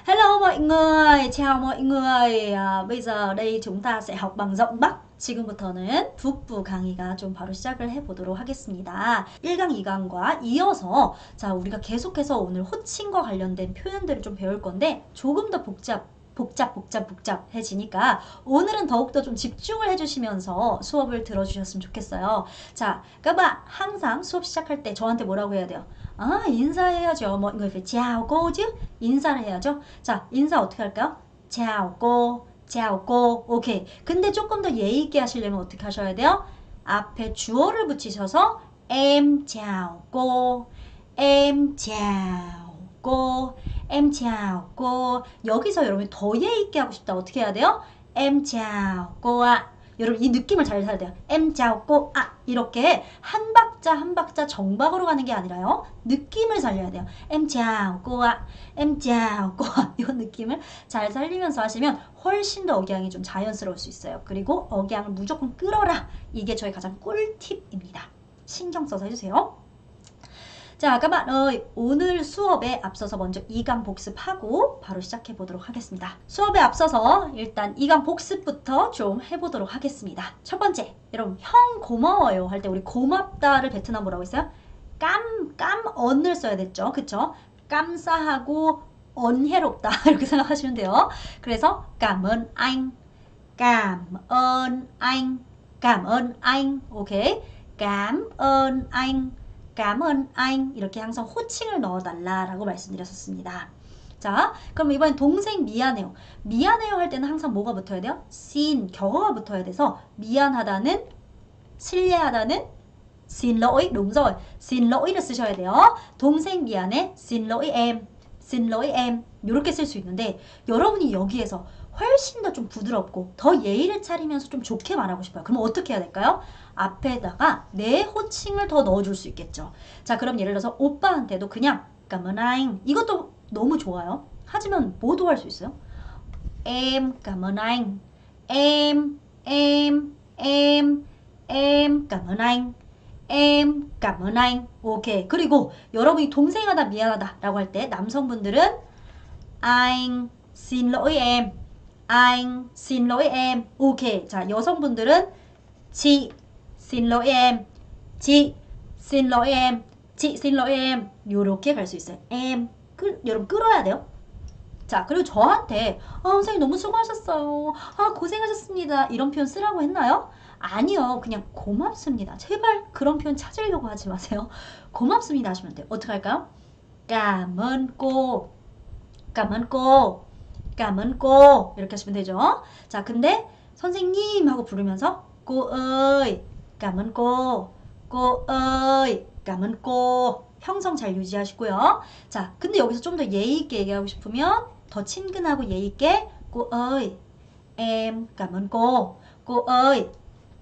Hello mọi người, chào mọi người. Bây giờ đây chúng ta sẽ học bằng giọng Bắc. 지금부터는 북부 강의가 좀 바로 시작을 해보도록 하겠습니다. 1강, 2강과 이어서 자 우리가 계속해서 오늘 호칭과 관련된 표현들을 좀 배울 건데 조금 더 복잡해지니까 오늘은 더욱더 좀 집중을 해주시면서 수업을 들어주셨으면 좋겠어요. 자, các bạn 항상 수업 시작할 때 저한테 뭐라고 해야 돼요? 인사해야죠. 뭐 người phải chào cô chứ. 인사를 해야죠. 자, 인사 어떻게 할까요? chào cô, chào cô. 오케이. 근데 조금 더 예의 있게 하시려면 어떻게 하셔야 돼요? 앞에 주어를 붙이셔서 em chào cô, em chào cô, em chào cô. 여기서 여러분이 더 예의 있게 하고 싶다. 어떻게 해야 돼요? em chào cô ạ. 여러분 이 느낌을 잘 살아야 돼요. em chào cô ạ. 이렇게 한 박자 한 박자 정박으로 가는 게 아니라요. 느낌을 살려야 돼요. em chào cô ạ. em chào cô ạ. 이 느낌을 잘 살리면서 하시면 훨씬 더 억양이 좀 자연스러울 수 있어요. 그리고 억양을 무조건 끌어라. 이게 저의 가장 꿀팁입니다. 신경 써서 해주세요. 자, các bạn ơi, 오늘 수업에 앞서서 먼저 2강 복습하고 바로 시작해 보도록 하겠습니다. 수업에 앞서서 일단 2강 복습부터 좀 해보도록 하겠습니다. 첫 번째, 여러분 형 고마워요 할 때 우리 고맙다를 베트남 뭐라고 했어요? 깜언을 써야 됐죠. 그쵸? 깜싸하고 언해롭다 이렇게 생각하시면 돼요. 그래서 cảm ơn anh, cảm ơn anh, cảm ơn anh, 오케이? cảm ơn anh, cảm ơn anh 이렇게 항상 호칭을 넣어달라라고 말씀드렸었습니다. 자, 그럼 이번엔 동생 미안해요. 미안해요 할 때는 항상 뭐가 붙어야 돼요? xin, 격어가 붙어야 돼서 미안하다는, 실례하다는 xin lỗi, đúng rồi. xin lỗi 를 쓰셔야 돼요. 동생 미안해, xin lỗi em, xin lỗi em 이렇게 쓸 수 있는데 여러분이 여기에서 훨씬 더 좀 부드럽고 더 예의를 차리면서 좀 좋게 말하고 싶어요. 그럼 어떻게 해야 될까요? 앞에다가 내 호칭을 더 넣어줄 수 있겠죠. 자, 그럼 예를 들어서 오빠한테도 그냥 cảm ơn anh 이것도 너무 좋아요. 하지만 뭐도 할 수 있어요? em cảm ơn anh, em cảm ơn anh, em cảm ơn anh. 오케이. 그리고 여러분이 동생하다 미안하다 라고 할 때 남성분들은 anh xin lỗi em, anh xin lỗi em. 오케이. 자, 여성분들은 chị xin lỗi em, chị xin lỗi em, chị xin lỗi em. 요렇게 갈 수 있어요. em 여러분 끌어야 돼요. 자, 그리고 저한테 선생님 너무 수고하셨어요. 고생하셨습니다. 이런 표현 쓰라고 했나요? 아니요. 그냥 고맙습니다. 제발 그런 표현 찾으려고 하지 마세요. 고맙습니다 하시면 돼요. 어떻게 할까요? cảm ơn cô, cảm ơn cô, cảm ơn cô 이렇게 하시면 되죠. 자, 근데 선생님 하고 부르면서 cô ơi, cảm ơn cô ơi, cảm ơn cô 형성 잘 유지하시고요. 자, 근데 여기서 좀 더 예의 있게 얘기하고 싶으면 더 친근하고 예의 있게 cô ơi, em cảm ơn cô ơi,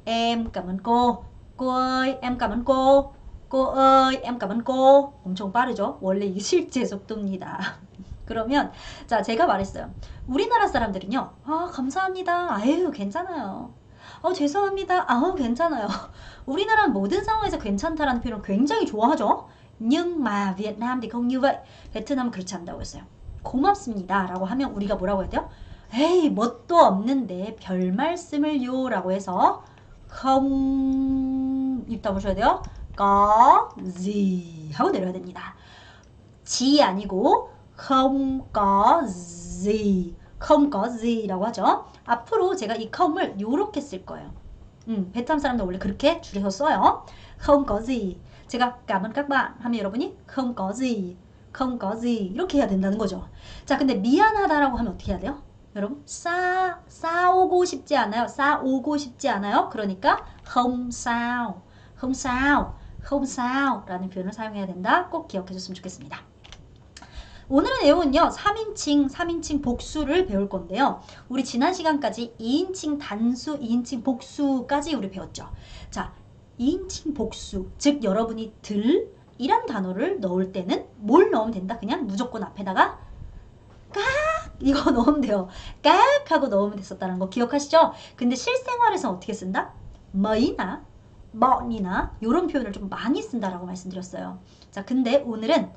em cảm ơn cô ơi, em cảm ơn cô ơi, em cảm ơn cô. 엄청 빠르죠? 원래 이게 실제 속도입니다. 그러면 자, 제가 말했어요. 우리나라 사람들은요. 감사합니다. 아유, 괜찮아요. 죄송합니다. 괜찮아요. 우리나라는 모든 상황에서 괜찮다라는 표현을 굉장히 좋아하죠. Nhưng mà Việt Nam thì không như vậy. 베트남은 그렇지 않다고 했어요. 고맙습니다 라고 하면 우리가 뭐라고 해야 돼요? 에이, 뭣도 없는데 별 말씀을요 라고 해서 không 입 다무셔야 돼요. có gì 하고 내려야 됩니다. 지 아니고 không có gì, không có gì 라고 하죠. 앞으로 제가 이 com을 요렇게 쓸 거예요. 베트남 사람들 원래 그렇게 줄여서 써요. không có gì. 제가 cảm ơn các bạn 하면 여러분이 không có gì, không có gì 이렇게 해야 된다는 거죠. 자, 근데 미안하다라고 하면 어떻게 해야 돼요? 여러분 싸우고 싶지 않아요? 싸우고 싶지 않아요? 그러니까 không sao, không sao, không sao 라는 표현을 사용해야 된다. 꼭 기억해 줬으면 좋겠습니다. 오늘의 내용은요. 3인칭 복수를 배울 건데요. 우리 지난 시간까지 2인칭 단수, 2인칭 복수까지 우리 배웠죠. 자, 2인칭 복수, 즉 여러분이 들이란 단어를 넣을 때는 뭘 넣으면 된다? 그냥 무조건 앞에다가 깍 이거 넣으면 돼요. 깍 하고 넣으면 됐었다는 거 기억하시죠? 근데 실생활에서 어떻게 쓴다? 뭐이나 뭐이나 이런 표현을 좀 많이 쓴다라고 말씀드렸어요. 자, 근데 오늘은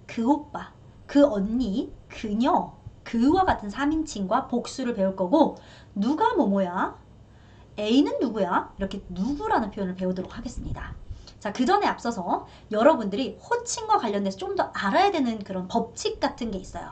그 오빠, 그 언니, 그녀, 그와 같은 3인칭과 복수를 배울 거고 누가 뭐뭐야? A는 누구야? 이렇게 누구라는 표현을 배우도록 하겠습니다. 자, 그 전에 앞서서 여러분들이 호칭과 관련돼서 좀 더 알아야 되는 그런 법칙 같은 게 있어요.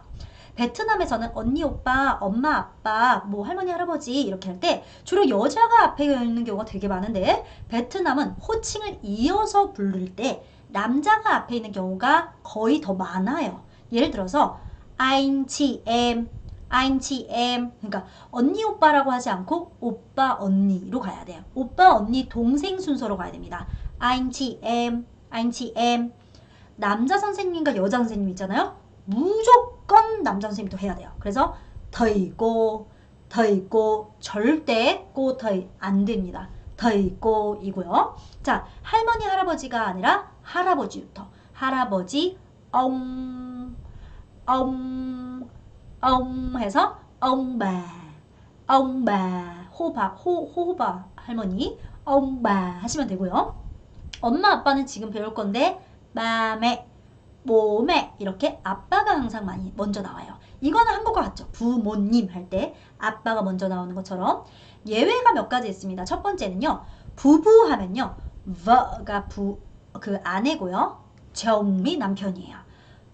베트남에서는 언니, 오빠, 엄마, 아빠, 뭐 할머니, 할아버지 이렇게 할 때 주로 여자가 앞에 있는 경우가 되게 많은데 베트남은 호칭을 이어서 부를 때 남자가 앞에 있는 경우가 거의 더 많아요. 예를 들어서 anh chị em, anh chị em 그러니까 언니 오빠라고 하지 않고 오빠 언니로 가야 돼요. 오빠 언니 동생 순서로 가야 됩니다. anh chị em, anh chị em. 남자 선생님과 여자 선생님 있잖아요. 무조건 남자 선생님도 해야 돼요. 그래서 thầy cô, thầy cô 절대 cô thầy 안 됩니다. thầy cô 이고요. 자, 할머니 할아버지가 아니라 할아버지부터 할아버지 ông 해서 ông bà 호바 할머니 ông bà 하시면 되고요. 엄마 아빠는 지금 배울 건데 마매 모매 이렇게 아빠가 항상 많이 먼저 나와요. 이거는 한국과 같죠. 부모님 할 때 아빠가 먼저 나오는 것처럼 예외가 몇 가지 있습니다. 첫 번째는요. 부부 하면요. vợ 가 그 아내고요. chồng 이 남편이에요.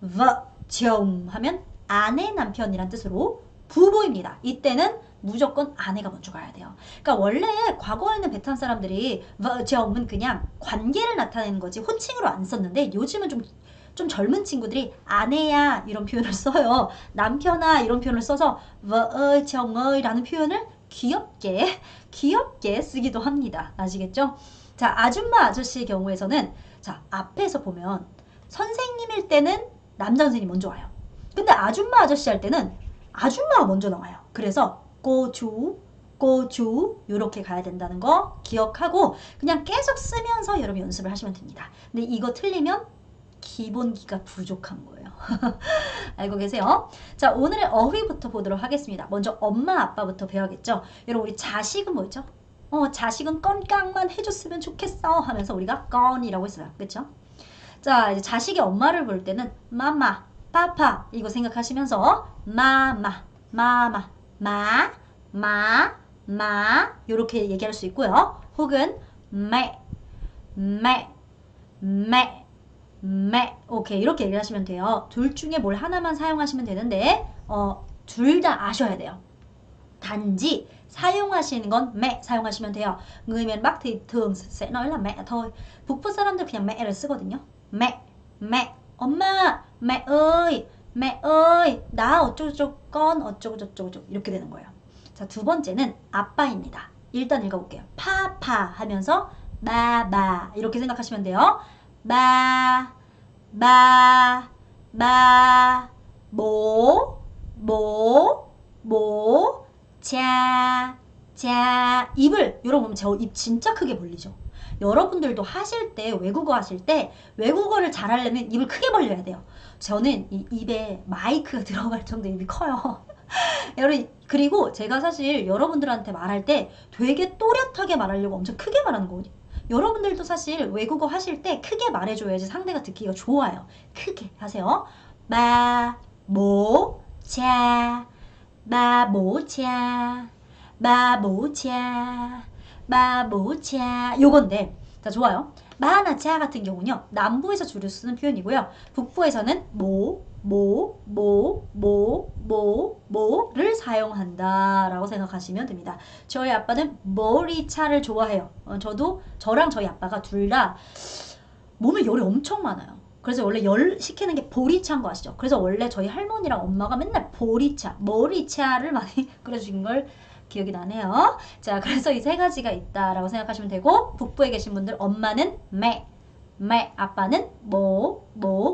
vợ chồng 하면 아내 남편이란 뜻으로 부부입니다. 이때는 무조건 아내가 먼저 가야 돼요. 그러니까 원래 과거에는 베트남 사람들이 vợ chồng 그냥 관계를 나타내는 거지 호칭으로 안 썼는데 요즘은 좀 젊은 친구들이 아내야 이런 표현을 써요. 남편아 이런 표현을 써서 vợ ơi, chồng ơi 라는 표현을 귀엽게 쓰기도 합니다. 아시겠죠? 자, 아줌마 아저씨의 경우에서는 자, 앞에서 보면 선생님일 때는 남자 선생님이 먼저 와요. 근데 아줌마 아저씨 할 때는 아줌마가 먼저 나와요. 그래서 꼬주 이렇게 가야 된다는 거 기억하고 그냥 계속 쓰면서 여러분 연습을 하시면 됩니다. 근데 이거 틀리면 기본기가 부족한 거예요. 알고 계세요? 자, 오늘의 어휘부터 보도록 하겠습니다. 먼저 엄마 아빠부터 배워야겠죠? 여러분 우리 자식은 뭐였죠? 자식은 건깡만 해줬으면 좋겠어 하면서 우리가 건이라고 했어요. 그렇죠? 자, 이제 자식의 엄마를 볼 때는 마마, 파파 이거 생각하시면서 마마 이렇게 얘기할 수 있고요. 혹은 매 오케이 이렇게 얘기를 하시면 돼요. 둘 중에 뭘 하나만 사용하시면 되는데 둘 다 아셔야 돼요. 단지 사용하시는 건 mẹ 사용하시면 돼요. Người miền Bắc thì thường sẽ nói là mẹ thôi. 북부 사람들 그냥 mẹ를 쓰거든요. mẹ 엄마 mẹ ơi 나 어쩌고저쩌고 con 어쩌고저쩌고 이렇게 되는 거예요. 자, 두 번째는 아빠입니다. 일단 읽어볼게요. 파파 하면서 바바 이렇게 생각하시면 돼요. 바 모 자 입을 여러분 보면 저 입 진짜 크게 벌리죠. 여러분들도 하실 때 외국어 하실 때 외국어를 잘하려면 입을 크게 벌려야 돼요. 저는 이 입에 마이크가 들어갈 정도 입이 커요. 여러분 그리고 제가 사실 여러분들한테 말할 때 되게 또렷하게 말하려고 엄청 크게 말하는 거거든요. 여러분들도 사실 외국어 하실 때 크게 말해줘야지 상대가 듣기가 좋아요. 크게 하세요. 바모자 요건데 자 좋아요. 마나자 같은 경우는요 남부에서 주로 쓰는 표현이고요. 북부에서는 뭐를 사용한다 라고 생각하시면 됩니다. 저희 아빠는 머리차를 좋아해요. 저랑 저희 아빠가 둘 다 몸에 열이 엄청 많아요. 그래서 원래 열 시키는 게 보리차인 거 아시죠? 그래서 원래 저희 할머니랑 엄마가 맨날 보리차, 머리차를 많이 끓여주신 걸 기억이 나네요. 자, 그래서 이 세 가지가 있다라고 생각하시면 되고 북부에 계신 분들 엄마는 매, 아빠는 뭐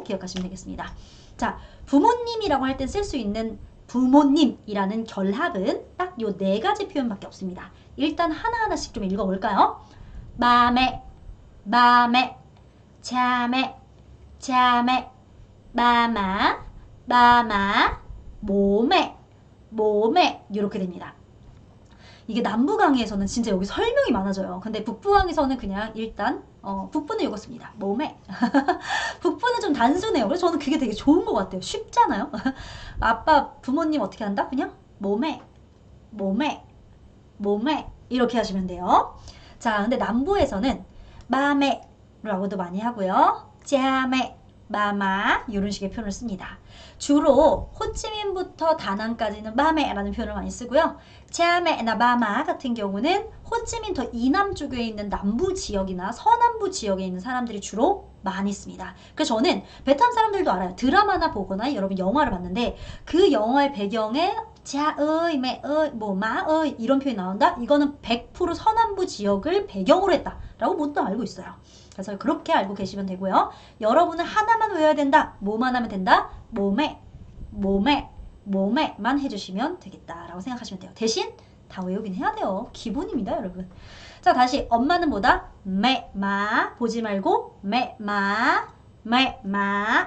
기억하시면 되겠습니다. 자, 부모님이라고 할 때 쓸 수 있는 부모님이라는 결합은 딱 요 네 가지 표현밖에 없습니다. 일단 하나하나씩 좀 읽어볼까요? 마매, 자매, 마마, 모매 이렇게 됩니다. 이게 남부 강의에서는 진짜 여기 설명이 많아져요. 근데 북부 강의에서는 그냥 일단 북부는 이렇습니다. 몸에 북부는 좀 단순해요. 그래서 저는 그게 되게 좋은 것 같아요. 쉽잖아요. 아빠 부모님 어떻게 한다? 그냥 몸에 이렇게 하시면 돼요. 자, 근데 남부에서는 마메라고도 많이 하고요. 짜메, 마마 이런 식의 표현을 씁니다. 주로 호치민부터 다낭까지는 마메라는 표현을 많이 쓰고요. 짜메나 마마 같은 경우는 호치민 더 이남 쪽에 있는 남부 지역이나 서남부 지역에 있는 사람들이 주로 많이 씁니다. 그래서 저는 베트남 사람들도 알아요. 드라마나 보거나 여러분 영화를 봤는데 그 영화의 배경에 자의, 매의, 뭐 마의 이런 표현이 나온다? 이거는 100% 서남부 지역을 배경으로 했다라고 모두 알고 있어요. 그래서 그렇게 알고 계시면 되고요. 여러분은 하나만 외워야 된다. 뭐만 하면 된다? 몸에만 해주시면 되겠다라고 생각하시면 돼요. 대신 다 외우긴 해야 돼요. 기본입니다, 여러분. 자, 다시 엄마는 뭐다? 마 보지 말고 마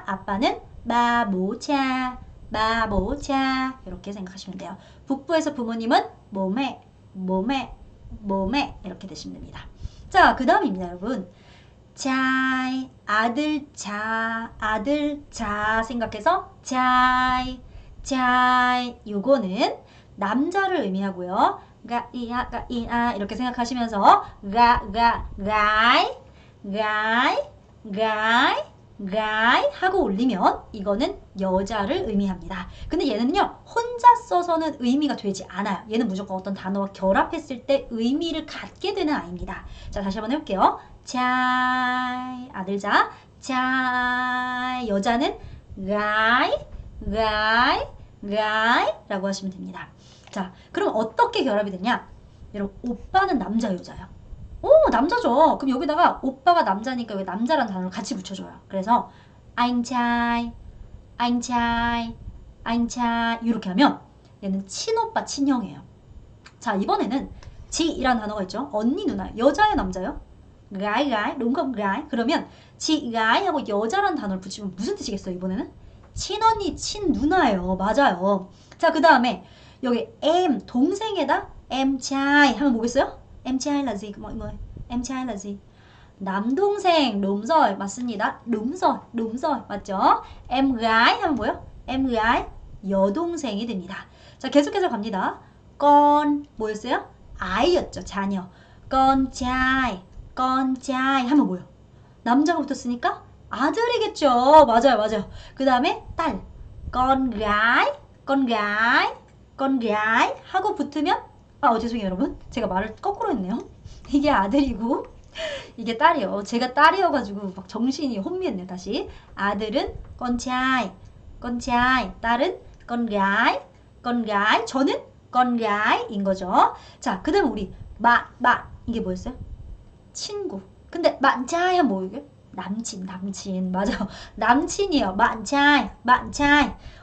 아빠는 마모차 이렇게 생각하시면 돼요. 북부에서 부모님은 몸에 이렇게 되시면 됩니다. 자, 그 다음입니다, 여러분. 자이 아들 자 생각해서 자이 요거는 남자를 의미하고요. 가이아 이렇게 생각하시면서 가이 하고 올리면 이거는 여자를 의미합니다. 근데 얘는요 혼자 써서는 의미가 되지 않아요. 얘는 무조건 어떤 단어와 결합했을 때 의미를 갖게 되는 아이입니다. 자, 다시 한번 해볼게요. 자 아들 자 여자는 가이라고 하시면 됩니다. 자, 그럼 어떻게 결합이 되냐? 여러분, 오빠는 남자 여자예요. 오, 남자죠. 그럼 여기다가 오빠가 남자니까 여기 남자라는 단어를 같이 붙여줘요. 그래서 anh trai 이렇게 하면 얘는 친오빠 친형이에요. 자, 이번에는 지이라는 단어가 있죠. 언니 누나 여자예요 남자예요? gái đúng không? gái. 그러면 지 gái 하고 여자라는 단어를 붙이면 무슨 뜻이겠어요? 이번에는 친언니 친누나예요. 맞아요. 자, 그 다음에 여기 em 동생에다 em trai 하면 뭐겠어요? em trai là gì mọi người? em trai là gì? 남동생. đúng rồi. 맞습니다. đúng rồi. 맞죠? em gái 하면 뭐예요? em gái 여동생이 됩니다. 자, 계속해서 갑니다. con 뭐였어요? 아이였죠. 자녀. con trai 하면 뭐예요? 남자가 붙었으니까 아들이겠죠. 맞아요. 그 다음에 딸. con gái 하고 붙으면 죄송해요 여러분. 제가 말을 거꾸로 했네요. 이게 아들이고 이게 딸이요. 제가 딸이어가지고 막 정신이 혼미했네요. 다시. 아들은 con trai, 딸은 con gái, 저는 con gái 인 거죠. 자, 그 다음에 우리 bạn 이게 뭐였어요? 친구. 근데 bạn trai 하면 뭐 이게? 남친. 맞아요. 남친이에요. bạn trai.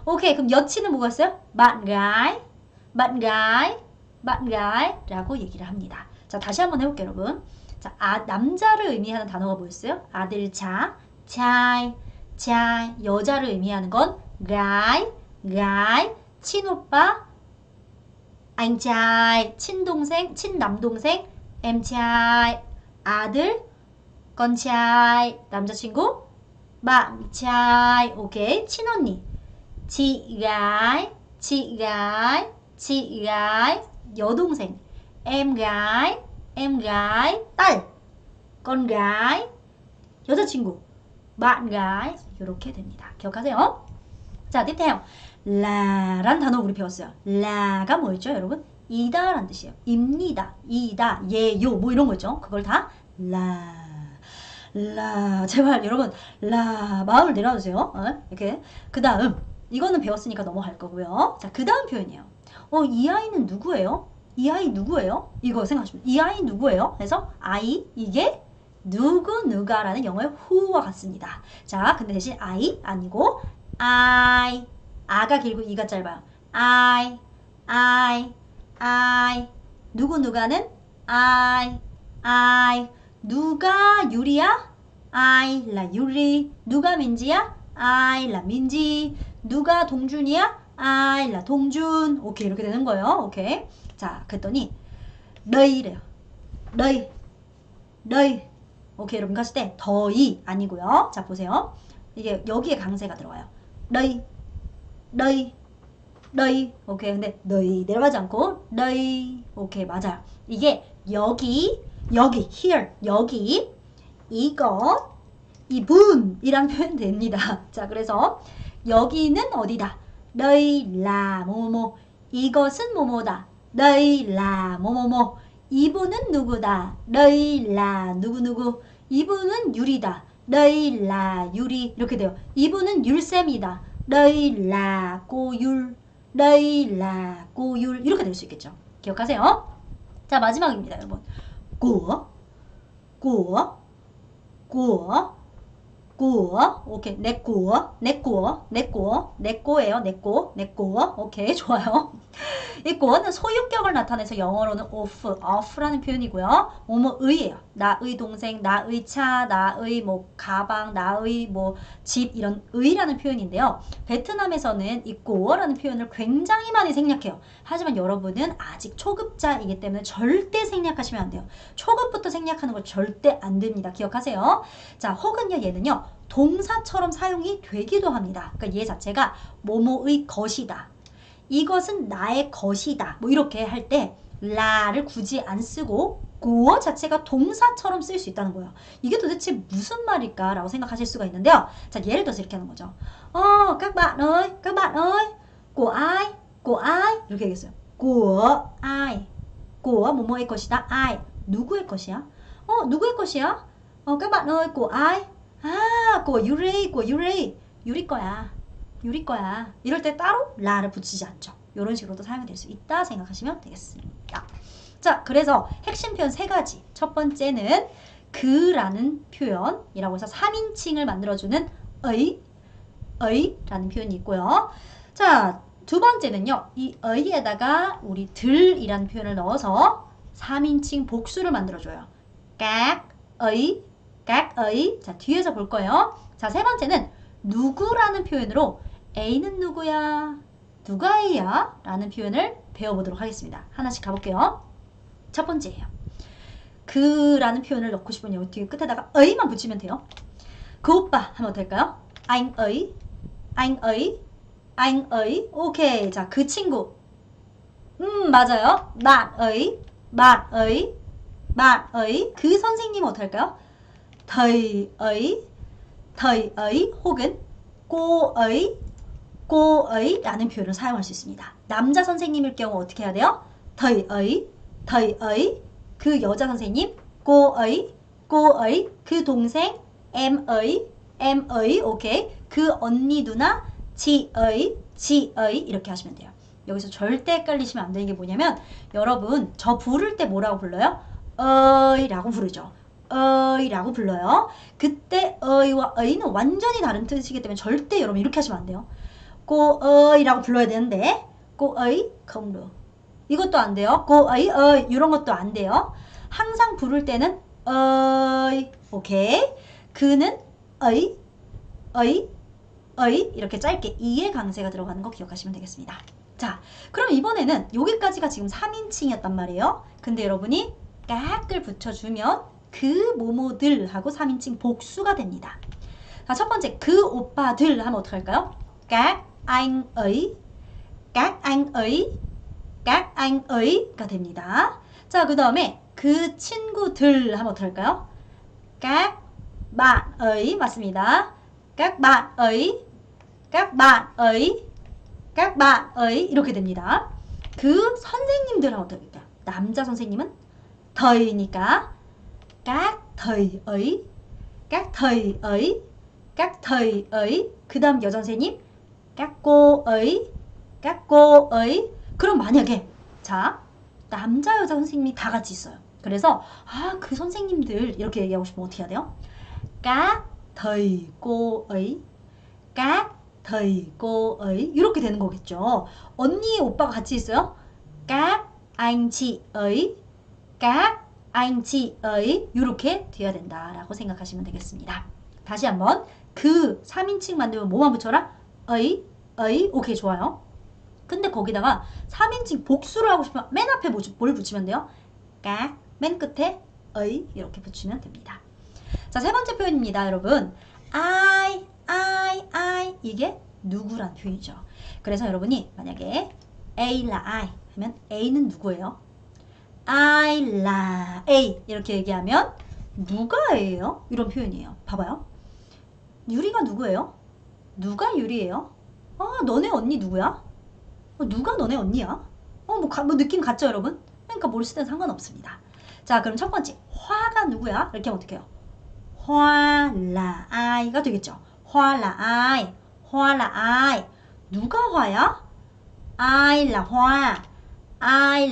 오케이. 그럼 여친은 뭐였어요? bạn gái 라고 얘기를 합니다. 자, 다시 한번 해볼게요, 여러분. 자, 남자를 의미하는 단어가 뭐였어요? 아들 자, trai, 여자를 의미하는 건 gái, 친오빠, anh trai, 친동생, 친남동생, em trai, 아들, con trai, 남자친구, bạn trai, 오케이, 친언니, chị gái, 여동생, em gái, 딸, con gái, 여자친구, bạn gái 이렇게 됩니다. 기억하세요? 자, tiếp theo 라란 단어 우리 배웠어요. 라가 뭐였죠, 여러분? 이다라는 뜻이에요. 입니다, 이다, 예요 뭐 이런 거 있죠. 그걸 다 라. 제발 여러분 라 마음을 내려주세요. 이렇게. 그 다음 이거는 배웠으니까 넘어갈 거고요. 자, 그 다음 표현이에요. 이 아이는 누구예요? 이 아이 누구예요? 이거 생각하시면 이 아이 누구예요? 그래서 아이 이게 누가라는 영어의 who와 같습니다. 자, 근데 대신 아이 아니고 I 아가 길고 이가 짧아요. I 누가는 I 누가 유리야? I là 유리. 누가 민지야? I là 민지. 누가 동준이야? I là 동준. 오케이, 이렇게 되는 거예요. 오케이. 자, 그랬더니 너희래요. 너희. 너희. 오케이, 여러분 갔을 때 더이 아니고요. 자, 보세요. 이게 여기에 강세가 들어와요. 너희. 너희. 너희. 오케이. 근데 너희 내려가지 않고 너희. 오케이, 맞아요. 이게 여기 here 여기 이것 이분이란 표현 됩니다. 자, 그래서 여기는 어디다? 너희 라 뭐뭐뭐 이것은 뭐뭐다. 너희 라 뭐뭐뭐 이분은 누구다. 너희 라 누구누구 이분은 유리다. 너희 라 유리 이렇게 돼요. 이분은 율쌤이다. 너희 라 꼬율 너희 라 꼬율 이렇게 될 수 있겠죠. 기억하세요? 자, 마지막입니다, 여러분. của của của của 오케이 내 거예요. 내 거. 오케이 좋아요. 이 거는 소유격을 나타내서 영어로는 off라는 표현이고요. 뭐뭐의예요. 나의 동생, 나의 차, 나의 뭐 가방, 나의 뭐 집 이런 의라는 표현인데요. 베트남에서는 이 거라는 표현을 굉장히 많이 생략해요. 하지만 여러분은 아직 초급자이기 때문에 절대 생략하시면 안 돼요. 초급부터 생략하는 거 절대 안 됩니다. 기억하세요. 자, 혹은요 얘는요. 동사처럼 사용이 되기도 합니다. 그러니까 얘 자체가 뭐뭐의 것이다. 이것은 나의 것이다. 뭐 이렇게 할 때 라를 굳이 안 쓰고 구어 자체가 동사처럼 쓸 수 있다는 거예요. 이게 도대체 무슨 말일까? 라고 생각하실 수가 있는데요. 자, 예를 들어서 이렇게 하는 거죠. các bạn ơi, của ai? của ai? 이렇게 얘기했어요. của ai? của 뭐뭐의 것이다. ai? 누구의 것이야? 누구의 것이야? các bạn ơi, của ai? của Yuri. 유리 거야. 유리 거야. 이럴 때 따로 라를 붙이지 않죠. 이런 식으로도 사용이 될 수 있다 생각하시면 되겠습니다. 자, 그래서 핵심 표현 세 가지. 첫 번째는 그라는 표현이라고 해서 3인칭을 만들어주는 의라는 표현이 있고요. 자, 두 번째는요. 이 의에다가 우리 들이라는 표현을 넣어서 3인칭 복수를 만들어줘요. các ấy. 자, 뒤에서 볼 거예요. 자, 세 번째는 누구라는 표현으로 A는 누구야? 누가 A야? 라는 표현을 배워보도록 하겠습니다. 하나씩 가볼게요. 첫 번째예요. 그라는 표현을 넣고 싶으면 여기 뒤에 끝에다가 A만 붙이면 돼요. 그 오빠 하면 어떨까요? anh ấy. 오케이. 자, 그 친구. 맞아요. bạn ấy. 그 선생님 어떨까요? thầy ấy 혹은 cô ấy 라는 표현을 사용할 수 있습니다. 남자 선생님일 경우 어떻게 해야 돼요? thầy ấy 그 여자 선생님 cô ấy 그 동생 em ấy 오케이 그 언니 누나 chị ấy 이렇게 하시면 돼요. 여기서 절대 헷갈리시면 안 되는 게 뭐냐면 여러분 저 부를 때 뭐라고 불러요? 라고 부르죠. 라고 불러요. 그때 의와 의는 완전히 다른 뜻이기 때문에 절대 여러분 이렇게 하시면 안 돼요. cô ơi 라고 불러야 되는데 cô ấy không được. 이것도 안 돼요. cô ấy ơi 이런 것도 안 돼요. 항상 부를 때는 오케이. 그는 ấy 이렇게 짧게 이의 강세가 들어가는 거 기억하시면 되겠습니다. 자, 그럼 이번에는 여기까지가 지금 3인칭이었단 말이에요. 근데 여러분이 깍을 붙여주면 그 모모들 하고 3인칭 복수가 됩니다. 자, 첫 번째 그 오빠들 하면 어떡할까요? các anh ấy 가 됩니다. 자, 그 다음에 그 친구들 하면 어떡할까요? các bạn ấy 맞습니다. các bạn ấy 이렇게 됩니다. 그 선생님들 하면 어떨까요? 남자 선생님은 thầy 니까 các thầy ấy 그 다음 여자 선생님 các cô ấy 그럼 만약에 자 남자 여자 선생님이 다 같이 있어요. 그래서 그 선생님들 이렇게 얘기하고 싶으면 어떻게 해야 돼요? các thầy cô ấy 이렇게 되는 거겠죠. 언니 오빠가 같이 있어요. các anh chị ấy 이렇게 돼야 된다라고 생각하시면 되겠습니다. 다시 한번 그 3인칭 만들면 뭐만 붙여라? ấy 오케이 좋아요. 근데 거기다가 3인칭 복수를 하고 싶으면 맨 앞에 뭘 붙이면 돼요? các, 맨 끝에 의 이렇게 붙이면 됩니다. 자, 세 번째 표현입니다, 여러분. I 이게 누구란 표현이죠. 그래서 여러분이 만약에 A 라 I 하면 A는 누구예요? I 라 A 이렇게 얘기하면 누가 A예요? 이런 표현이에요. 봐봐요. 유리가 누구예요? 누가 유리예요? 너네 언니 누구야? 누가 너네 언니야? 뭐 느낌 같죠, 여러분? 그러니까 뭘 쓰든 상관없습니다. 자, 그럼 첫 번째 화가 누구야? 이렇게 하면 어떡해요? 화라아이가 되겠죠. 화라아이, 화라아이. 누가 화야? 아이라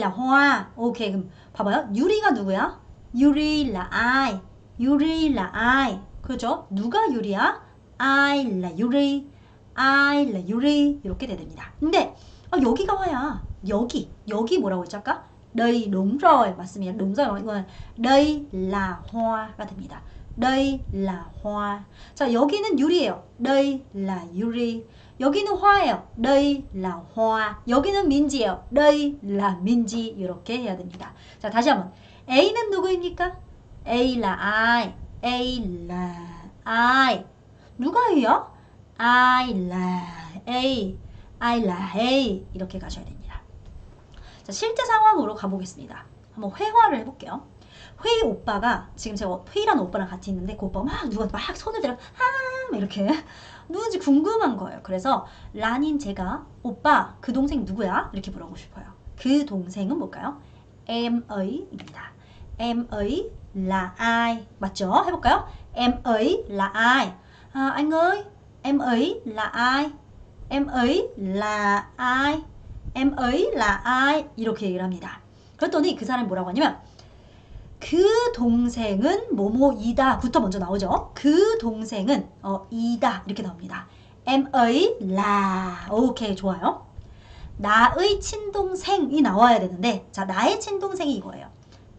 화. 오케이, 그럼 봐봐요. 유리가 누구야? 유리라아이, 유리라아이. 그죠? 누가 유리야? 아이라 유리, 아이라 유리. 이렇게 됩니다. 근데 여기가 화야. 여기 뭐라고 했죠 아까? đây đúng rồi, 맞습니다. đúng rồi mọi người. đây là hoa 가 됩니다. đây là hoa. 자, 여기는 유리예요. đây là 유리. 여기는 화예요. đây là hoa. 여기는 민지예요. đây là 민지. 이렇게 해야 됩니다. 자, 다시 한번. A는 누구입니까? A là ai? A là ai? 누가 A야? I là A. I là A. 이렇게 가셔야 됩니다. 자, 실제 상황으로 가보겠습니다. 한번 회화를 해볼게요. 회의 오빠가 지금 제가 회의라는 오빠랑 같이 있는데 그 오빠가 누가 막 손을 들어 막 이렇게 누군지 궁금한 거예요. 그래서 란인 제가 오빠 그 동생 누구야? 이렇게 물어보고 싶어요. 그 동생은 뭘까요? Em ấy 입니다. Em ấy là ai? 맞죠? 해볼까요? Em ấy là ai? Anh ơi, em ấy là ai? Em ấy là ai? Em ấy là ai? 이렇게 얘기를 합니다. 그랬더니 그 사람이 뭐라고 하냐면 그 동생은 뭐뭐이다 부터 먼저 나오죠. 그 동생은 이다 이렇게 나옵니다. Em ấy là 오케이, 좋아요. 나의 친동생이 나와야 되는데 자, 나의 친동생이 이거예요.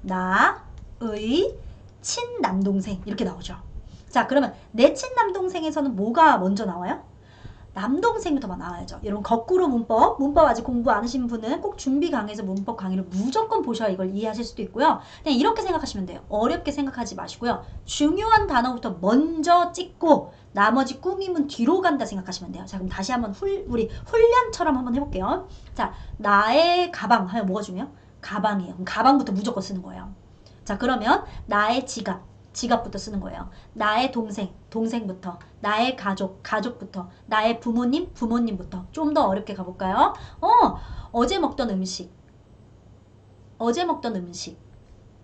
나의 친남동생 이렇게 나오죠. 자, 그러면 내 친남동생에서는 뭐가 먼저 나와요? 남동생부터 나와야죠. 여러분 거꾸로 문법 아직 공부 안 하신 분은 꼭 준비 강의에서 문법 강의를 무조건 보셔야 이걸 이해하실 수도 있고요. 그냥 이렇게 생각하시면 돼요. 어렵게 생각하지 마시고요. 중요한 단어부터 먼저 찍고 나머지 꾸밈은 뒤로 간다 생각하시면 돼요. 자, 그럼 다시 한번 우리 훈련처럼 한번 해볼게요. 자, 나의 가방 하면 뭐가 중요해요? 가방이에요. 그럼 가방부터 무조건 쓰는 거예요. 자, 그러면 나의 지갑부터 쓰는 거예요. 나의 동생부터, 나의 가족부터, 나의 부모님부터. 좀 더 어렵게 가볼까요? 어제 먹던 음식.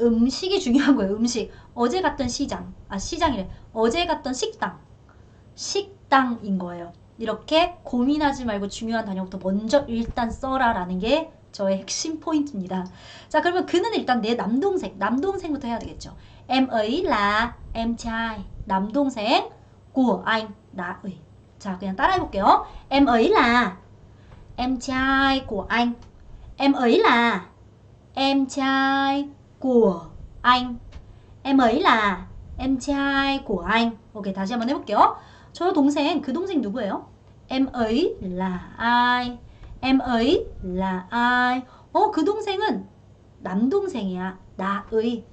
음식이 중요한 거예요. 음식. 어제 갔던 시장이래. 어제 갔던 식당인 거예요. 이렇게 고민하지 말고 중요한 단어부터 먼저 일단 써라 라는 게 저의 핵심 포인트입니다. 자, 그러면 그는 일단 내 남동생부터 해야 되겠죠. Em ấy là em trai, 남동생 của anh, 나의. 자, 그냥 따라해 볼게요. Em ấy là em trai của anh. Em ấy là em trai của anh. Em ấy là em trai của anh. 오케이, 다시 한번 해볼게요. 저 동생, 그 동생 누구예요? Em ấy là ai? Em ấy là ai? 그 동생은 남동생이야. 나의.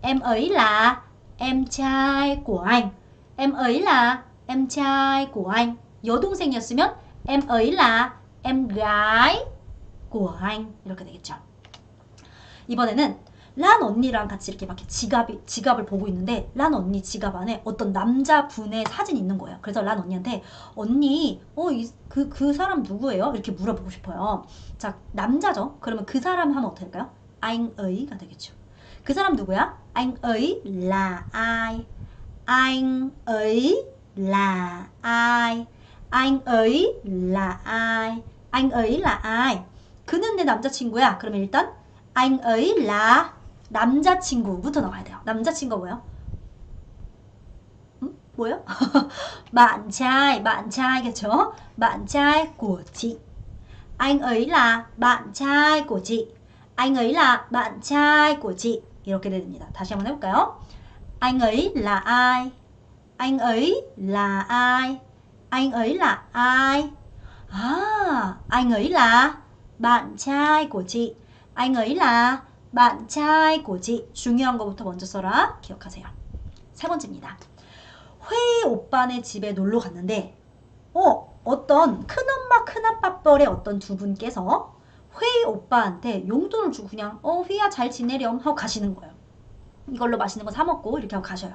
Em ấy là em trai của anh. Em ấy là em trai của anh. 여동생이었으면 em ấy là em gái của anh. 이렇게 되겠죠. 이번에는 란 언니랑 같이 이렇게 막 지갑을 보고 있는데 란 언니 지갑 안에 어떤 남자분의 사진이 있는 거예요. 그래서 란 언니한테 언니 그 사람 누구예요? 이렇게 물어보고 싶어요. 자, 남자죠. 그러면 그 사람 하면 어떻게 할까요? anh ấy 가 되겠죠. 그 사람 누구야? Anh ấy là ai? Anh ấy là ai? Anh ấy là ai? Anh ấy là ai? 그는 내 남자친구야. 그러면 일단 anh ấy là 남자친구부터 나와야 돼요. 남자친구가 뭐예요? 뭐예요? bạn trai,겠죠? bạn trai của chị. Anh ấy là bạn trai của chị. Anh ấy là bạn trai của chị. 이렇게 됩니다. 다시 한번 해볼까요? Anh ấy là ai? Anh ấy là ai? Anh ấy là ai? Anh ấy là bạn trai của chị. Anh ấy là bạn trai của chị. 중요한 거부터 먼저 써라. 기억하세요. 세 번째입니다. 회의 오빠네 집에 놀러 갔는데 어떤 큰엄마 큰아빠 뻘의 어떤 두 분께서 회의 오빠한테 용돈을 주고 그냥 휘야 잘 지내렴 하고 가시는 거예요. 이걸로 맛있는 거 사 먹고 이렇게 하고 가셔요.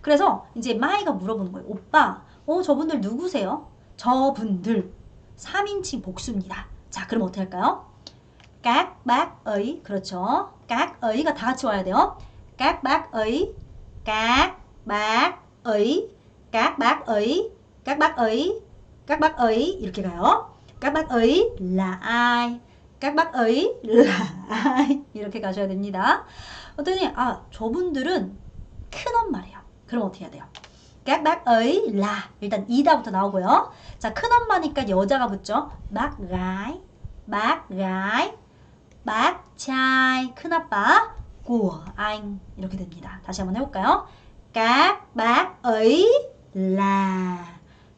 그래서 이제 마이가 물어보는 거예요. 오빠 저분들 누구세요? 저분들 3인칭 복수입니다. 자, 그럼 어떻게 할까요? các bác ấy. 그렇죠. các ấy 가 다 같이 와야 돼요. các bác ấy, các bác ấy, các bác ấy, các bác ấy, các bác ấy 이렇게 가요. các bác ấy là ai? các bác ấy là ai? 이렇게 가셔야 됩니다. 어떠니? 저분들은 큰엄마래요. 그럼 어떻게 해야 돼요? các bác ấy là 일단 이다부터 나오고요. 자, 큰엄마니까 여자가 붙죠. bác gái, bác gái, bác trai, 큰아빠 của anh 이렇게 됩니다. 다시 한번 해볼까요? các bác ấy là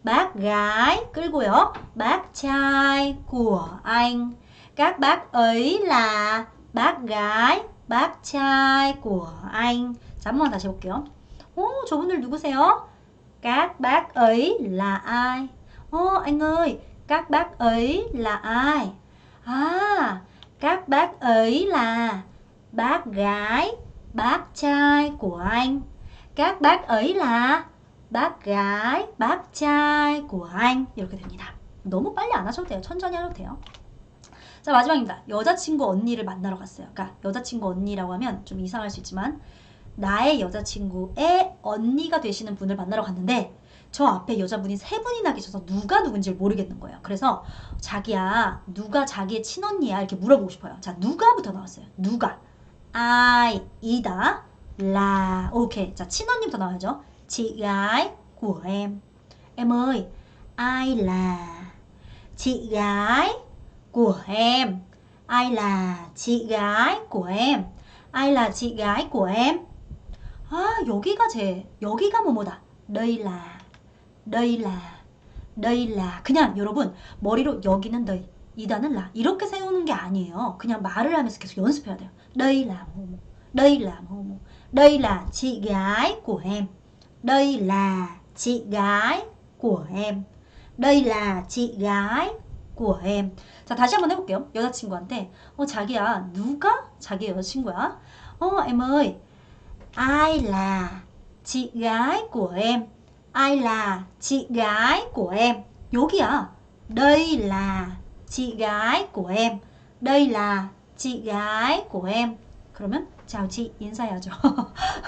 bác gái 끌고요. bác trai của anh. các bác ấy là bác gái, bác trai của anh. 자, 한 번만 다시 해볼게요. 저분들 누구세요? các bác ấy là ai? Anh ơi, các bác ấy là ai? Các bác ấy là bác gái, bác trai của anh. các bác ấy là bác gái, bác trai của anh. 이렇게 됩니다. 너무 빨리 안 하셔도 돼요. 천천히 하셔도 돼요. 자, 마지막입니다. 여자친구 언니를 만나러 갔어요. 그러니까 여자친구 언니라고 하면 좀 이상할 수 있지만 나의 여자친구의 언니가 되시는 분을 만나러 갔는데 저 앞에 여자분이 세 분이나 계셔서 누가 누군지 모르겠는 거예요. 그래서 자기야, 누가 자기의 친언니야? 이렇게 물어보고 싶어요. 자, 누가부터 나왔어요. 누가. I, 이다. là. 오케이. 자, 친언니부터 나와야죠. chị gái của em. Em ơi, ai là chị gái của em? Ai là chị gái của em? Ai là chị gái của em? 여기가 뭐뭐다. đây là. 그냥 여러분 머리로 여기는 너희, 이다는 라 이렇게 세우는 게 아니에요. 그냥 말을 하면서 계속 연습해야 돼요. đây là 뭐뭐, đây là 뭐뭐, đây là chị gái của em. đây là chị gái của em. đây là chị gái của em. 자, 다시 한번 해볼게요. 여자친구한테 자기야, 누가 자기 여자친구야? Em ơi, ai là chị gái của em? Ai là chị gái của em? 여기야. đây là chị gái của em. đây là chị gái của em. 그러면 자우치 인사해야죠.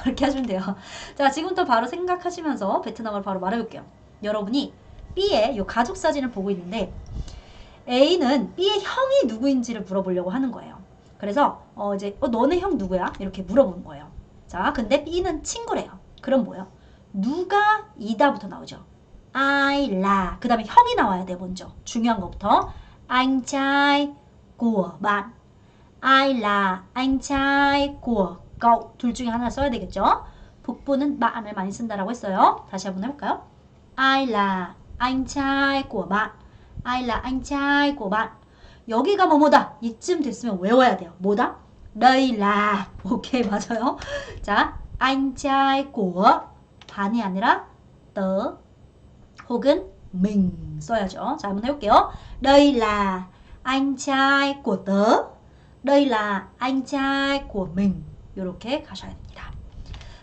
그렇게 하시면 돼요. 자, 지금부터 바로 생각하시면서 베트남어로 바로 말해볼게요. 여러분이 B의 요 가족 사진을 보고 있는데 A는 B의 형이 누구인지를 물어보려고 하는 거예요. 그래서 이제 너네 형 누구야? 이렇게 물어보는 거예요. 자, 근데 B는 친구래요. 그럼 뭐예요? 누가 이다부터 나오죠. I là. 그 다음에 형이 나와야 돼, 먼저. 중요한 것부터. anh trai của bạn. I là anh trai của cậu. 둘 중에 하나 써야 되겠죠. 북부는 bạn 을 많이 쓴다라고 했어요. 다시 한번 해볼까요? I là anh trai của bạn. I là anh trai của bạn. 여기가 뭐뭐다. 이쯤 됐으면 외워야 돼요. 뭐다? đây là. 오케이, 맞아요. 자, anh trai của 반이 아니라 tớ 혹은 mình 써야죠. 자, 한번 해볼게요. đây là anh trai của tớ. đây là anh trai của mình. 이렇게 가셔야 됩니다.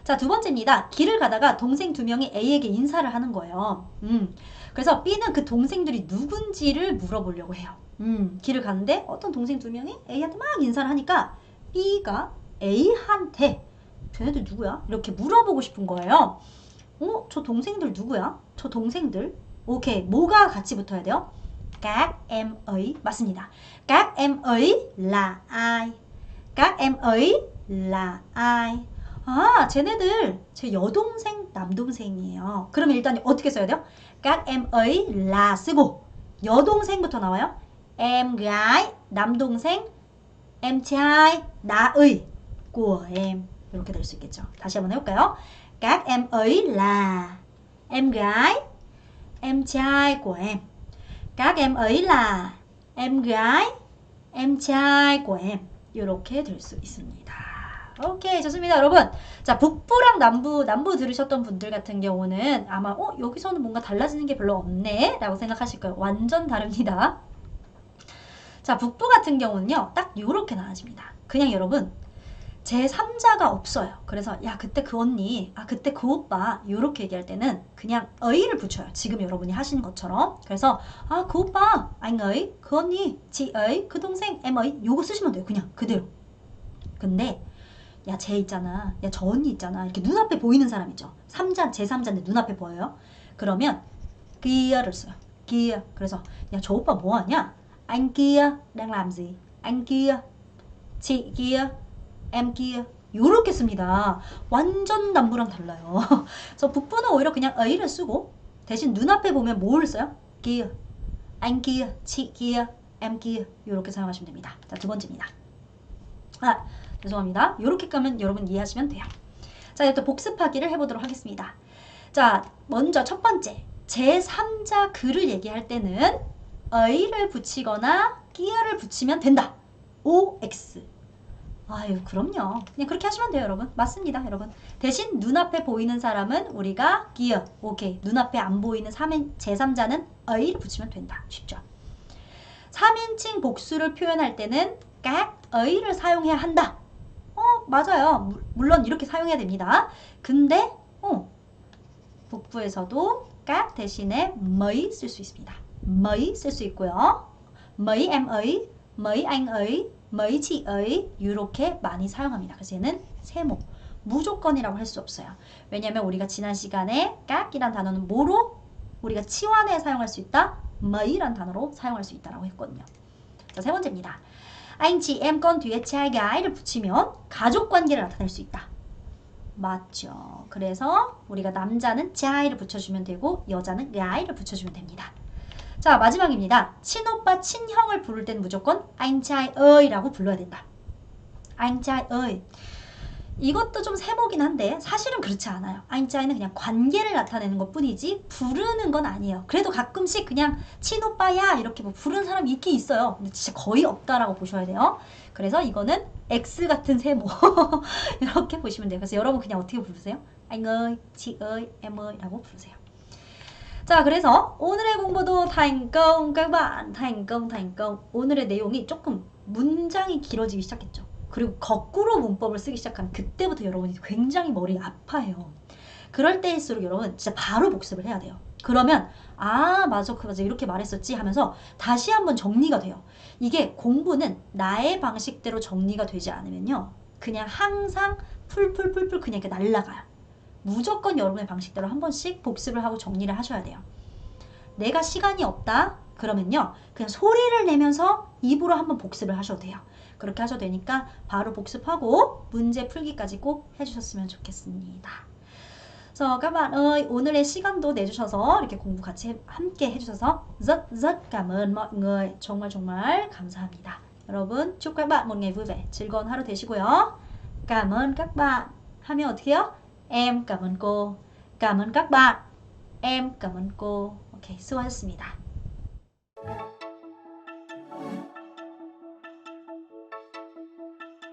자, 두 번째입니다. 길을 가다가 동생 두 명이 A에게 인사를 하는 거예요. 그래서 B는 그 동생들이 누군지를 물어보려고 해요. 길을 가는데 어떤 동생 두 명이 A한테 막 인사를 하니까 B가 A한테 쟤네들 누구야? 이렇게 물어보고 싶은 거예요. 저 동생들 누구야? 저 동생들. 오케이, 뭐가 같이 붙어야 돼요? các em ấy. 맞습니다. các em ấy là ai? các em ấy là ai? 쟤네들 제 여동생, 남동생이에요. 그러면 일단 어떻게 써야 돼요? các em ấy là 쓰고 여동생부터 나와요. em gái, 남동생, em trai, 나의, của em. 이렇게 될 수 있겠죠. 다시 한번 해볼까요? các em ấy là em gái, em trai của em. các em ấy là em gái, em trai của em. 이렇게 될 수 있습니다. 오케이, 좋습니다, 여러분. 자, 북부랑 남부 들으셨던 분들 같은 경우는 아마 여기서는 뭔가 달라지는 게 별로 없네 라고 생각하실 거예요. 완전 다릅니다. 자, 북부 같은 경우는요, 딱 요렇게 나눠집니다. 그냥 여러분, 제3자가 없어요. 그래서 야, 그때 그 언니, 그때 그 오빠 요렇게 얘기할 때는 그냥 의를 붙여요. 지금 여러분이 하시는 것처럼. 그래서 그 오빠, anh ấy, 그 언니, chị ấy, 그 동생, em ấy 요거 쓰시면 돼요. 그냥 그대로. 근데 야, 쟤 있잖아. 야, 저 언니 있잖아. 이렇게 눈앞에 보이는 사람 있죠. 제3자인데 눈앞에 보여요. 그러면 kia를 써요. kia. 그래서 야, 저 오빠 뭐 하냐? anh kia đang làm gì? anh kia, chị kia, em kia. 요렇게 씁니다. 완전 남부랑 달라요. 그래서 북부는 오히려 그냥 의를 쓰고 대신 눈앞에 보면 뭐를 써요? kia. anh kia, chị kia, em kia. 요렇게 사용하시면 됩니다. 자, 두 번째입니다. 죄송합니다. 요렇게 가면 여러분 이해하시면 돼요. 자, 이제 또 복습하기를 해보도록 하겠습니다. 자, 먼저 첫 번째. 제3자 그를 얘기할 때는 의를 붙이거나 끼어를 붙이면 된다. OX. 아유, 그럼요. 그냥 그렇게 하시면 돼요, 여러분. 맞습니다, 여러분. 대신 눈앞에 보이는 사람은 우리가 끼어. 오케이. 눈앞에 안 보이는 제3자는 의를 붙이면 된다. 쉽죠? 3인칭 복수를 표현할 때는 깍 의를 사용해야 한다. 맞아요. 물론 이렇게 사용해야 됩니다. 근데 북부에서도 깍 대신에 mấy 쓸 수 있습니다. mấy 쓸 수 있고요. mấy em ấy, mấy anh ấy, mấy chị ấy 이렇게 많이 사용합니다. 그래서 얘는 세모. 무조건이라고 할 수 없어요. 왜냐면 우리가 지난 시간에 깍이란 단어는 뭐로 우리가 치환에 사용할 수 있다? mei란 단어로 사용할 수 있다라고 했거든요. 자, 세 번째입니다. anh chị em con 뒤에 trai gái 를 붙이면 가족 관계를 나타낼 수 있다. 맞죠. 그래서 우리가 남자는 trai 를 붙여주면 되고 여자는 gái 를 붙여주면 됩니다. 자, 마지막입니다. 친오빠, 친형을 부를 때는 무조건 anh trai ơi 라고 불러야 된다. anh trai ơi. 이것도 좀 세모긴 한데 사실은 그렇지 않아요. anh trai 는 그냥 관계를 나타내는 것 뿐이지 부르는 건 아니에요. 그래도 가끔씩 그냥 친오빠야 이렇게 뭐 부르는 사람이 있긴 있어요. 근데 진짜 거의 없다라고 보셔야 돼요. 그래서 이거는 X 같은 세모 이렇게 보시면 돼요. 그래서 여러분 그냥 어떻게 부르세요? anh ơi, chị ơi, em ơi 라고 부르세요. 자, 그래서 오늘의 공부도 thành công các bạn. thành công. 오늘의 내용이 조금 문장이 길어지기 시작했죠. 그리고 거꾸로 문법을 쓰기 시작하면 그때부터 여러분이 굉장히 머리 아파해요. 그럴 때일수록 여러분 진짜 바로 복습을 해야 돼요. 그러면 맞아 이렇게 말했었지 하면서 다시 한번 정리가 돼요. 이게 공부는 나의 방식대로 정리가 되지 않으면요. 그냥 항상 풀풀 그냥 이렇게 날아가요. 무조건 여러분의 방식대로 한 번씩 복습을 하고 정리를 하셔야 돼요. 내가 시간이 없다? 그러면요. 그냥 소리를 내면서 입으로 한번 복습을 하셔도 돼요. 그렇게 하셔도 되니까 바로 복습하고 문제 풀기까지 꼭 해주셨으면 좋겠습니다. 그래서 các bạn ơi, 오늘의 시간도 내주셔서 이렇게 공부 같이 함께 해주셔서 rất cảm ơn mọi người. 정말 감사합니다. 여러분, chúc các bạn một ngày vui vẻ, 즐거운 하루 되시고요. cảm ơn các bạn 하면 어떻게 해요? Em cảm ơn cô. Cảm ơn các bạn. Em cảm ơn cô. 오케이, 수고하셨습니다.